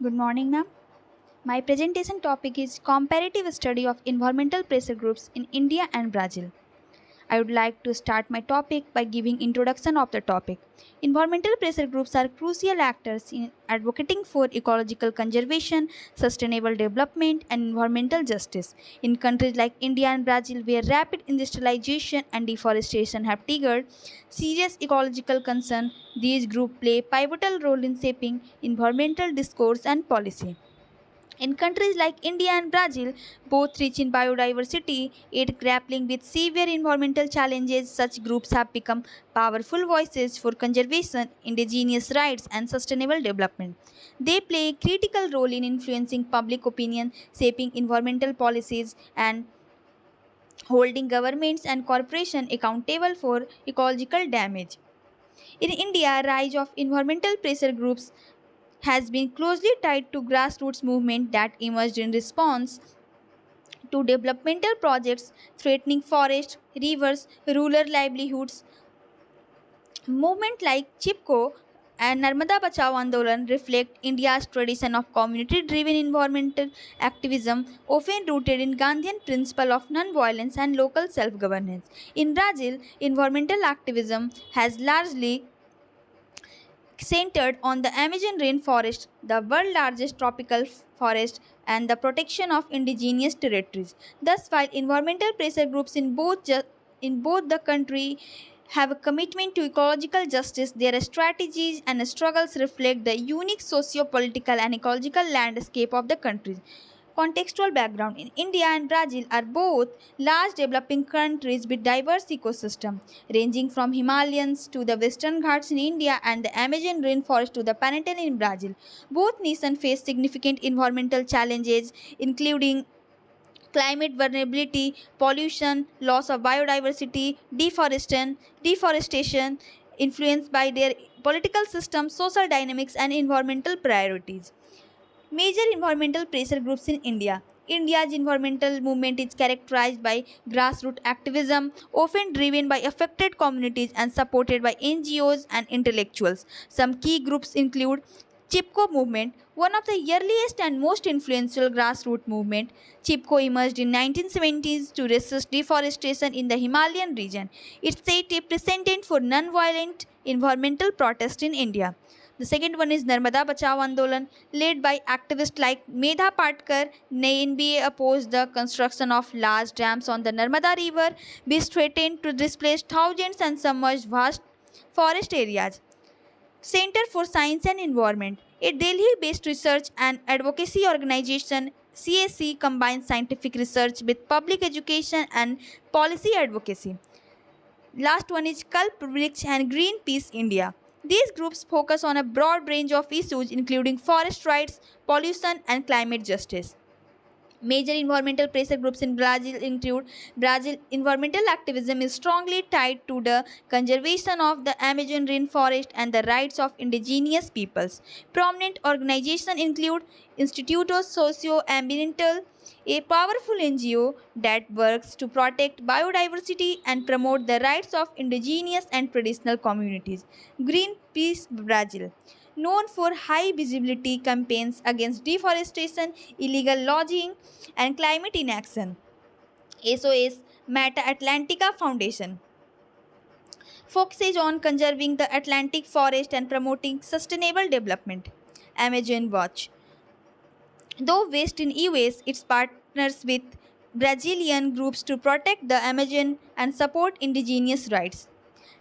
Good morning, ma'am. My presentation topic is comparative study of environmental pressure groups in India and Brazil. I would like to start my topic by giving introduction of the topic. Environmental pressure groups are crucial actors in advocating for ecological conservation, sustainable development and environmental justice. In countries like India and Brazil where rapid industrialization and deforestation have triggered serious ecological concern, these groups play a pivotal role in shaping environmental discourse and policy. In countries like India and Brazil, both rich in biodiversity yet grappling with severe environmental challenges, such groups have become powerful voices for conservation, indigenous rights, and sustainable development. They play a critical role in influencing public opinion, shaping environmental policies, and holding governments and corporations accountable for ecological damage. In India, rise of environmental pressure groups has been closely tied to grassroots movement that emerged in response to developmental projects threatening forests, rivers, rural livelihoods. Movements like Chipko and Narmada Bachao Andolan reflect India's tradition of community-driven environmental activism, often rooted in Gandhian principle of non-violence and local self-governance. In Brazil, environmental activism has largely centered on the Amazon rainforest, the world's largest tropical forest, and the protection of indigenous territories. Thus, while environmental pressure groups in both the country have a commitment to ecological justice, their strategies and struggles reflect the unique socio-political and ecological landscape of the countries. Contextual background in India and Brazil are both large developing countries with diverse ecosystems, ranging from Himalayas to the Western Ghats in India and the Amazon rainforest to the Pantanal in Brazil. Both nations face significant environmental challenges, including climate vulnerability, pollution, loss of biodiversity, deforestation influenced by their political systems, social dynamics, and environmental priorities. Major environmental pressure groups in India. India's environmental movement is characterized by grassroots activism, often driven by affected communities and supported by NGOs and intellectuals. Some key groups include Chipko movement, one of the earliest and most influential grassroots movement. Chipko emerged in 1970s to resist deforestation in the Himalayan region. It set a precedent for non-violent environmental protest in India. The second one is Narmada Bachao Andolan, led by activists like Medha Patkar. NBA opposed the construction of large dams on the Narmada River, which threatened to displace thousands and submerge vast forest areas. Center for Science and Environment, a Delhi-based research and advocacy organization, CSC combines scientific research with public education and policy advocacy. Last one is Kalp Vriksh and Greenpeace India. These groups focus on a broad range of issues including forest rights, pollution, and climate justice. Major environmental pressure groups in Brazil include Brazil environmental activism is strongly tied to the conservation of the Amazon rainforest and the rights of indigenous peoples. Prominent organizations include Instituto Socioambiental, a powerful NGO that works to protect biodiversity and promote the rights of indigenous and traditional communities. Greenpeace Brazil, known for high visibility campaigns against deforestation, illegal logging, and climate inaction. SOS Mata Atlantica Foundation focuses on conserving the Atlantic forest and promoting sustainable development. Amazon Watch, though based in US, it partners with Brazilian groups to protect the Amazon and support indigenous rights.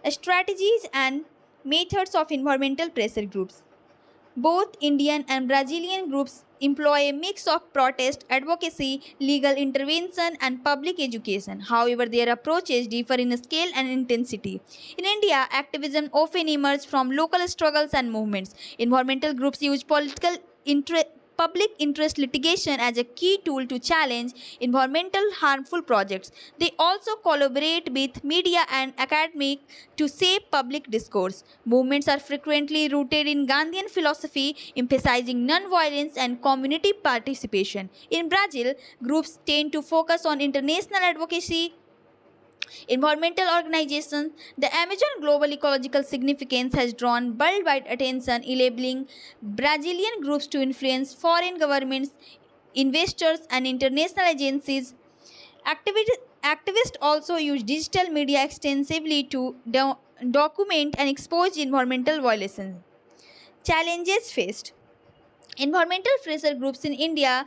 Strategies and methods of environmental pressure groups. Both Indian and Brazilian groups employ a mix of protest, advocacy, legal intervention, and public education. However, their approaches differ in scale and intensity. In India, activism often emerges from local struggles and movements. Environmental groups use public interest litigation as a key tool to challenge environmental harmful projects. They also collaborate with media and academic to shape public discourse. Movements are frequently rooted in Gandhian philosophy, emphasizing non-violence and community participation. In Brazil, groups tend to focus on international advocacy, Environmental organizations, the Amazon global ecological significance has drawn worldwide attention, enabling Brazilian groups to influence foreign governments, investors, and international agencies. Activists also use digital media extensively to document and expose environmental violations. Challenges faced. Environmental pressure groups in India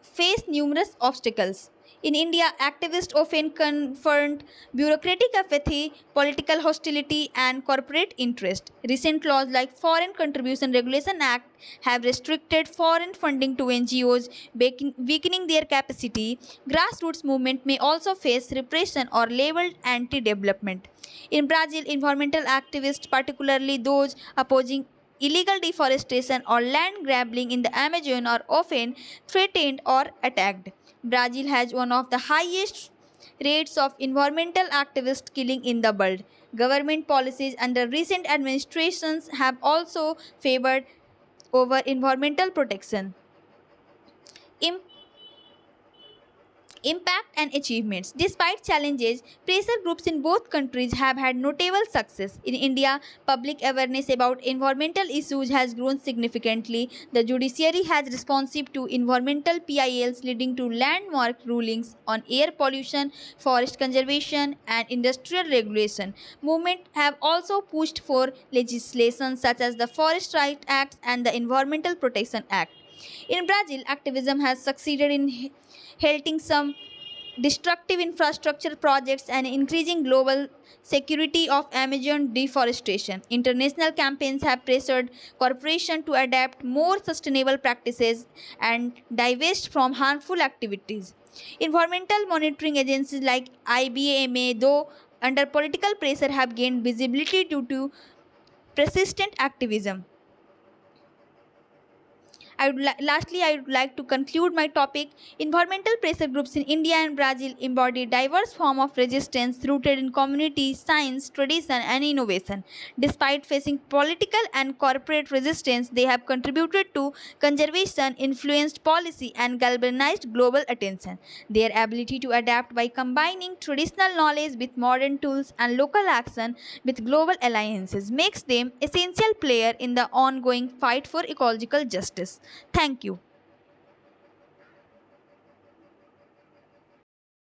face numerous obstacles. In India, activists often confront bureaucratic apathy, political hostility, and corporate interest. Recent laws like Foreign Contribution Regulation Act have restricted foreign funding to NGOs, weakening their capacity. Grassroots movement may also face repression or labeled anti-development. In Brazil, environmental activists, particularly those opposing illegal deforestation or land grabbing in the Amazon, are often threatened or attacked. Brazil has one of the highest rates of environmental activist killing in the world. Government policies under recent administrations have also favored over environmental protection. Impact and achievements. Despite challenges, pressure groups in both countries have had notable success. In India, public awareness about environmental issues has grown significantly. The judiciary has responsive to environmental PILs, leading to landmark rulings on air pollution, forest conservation, and industrial regulation. Movements have also pushed for legislation such as the Forest Rights Act and the Environmental Protection Act. In Brazil, activism has succeeded in halting some destructive infrastructure projects and increasing global security of Amazon deforestation. International campaigns have pressured corporations to adapt more sustainable practices and divest from harmful activities. Environmental monitoring agencies like IBAMA, though under political pressure, have gained visibility due to persistent activism. Lastly, I would like to conclude my topic. Environmental pressure groups in India and Brazil embody diverse forms of resistance rooted in community, science, tradition, and innovation. Despite facing political and corporate resistance, they have contributed to conservation, influenced policy, and galvanized global attention. Their ability to adapt by combining traditional knowledge with modern tools and local action with global alliances makes them essential player in the ongoing fight for ecological justice. Thank you.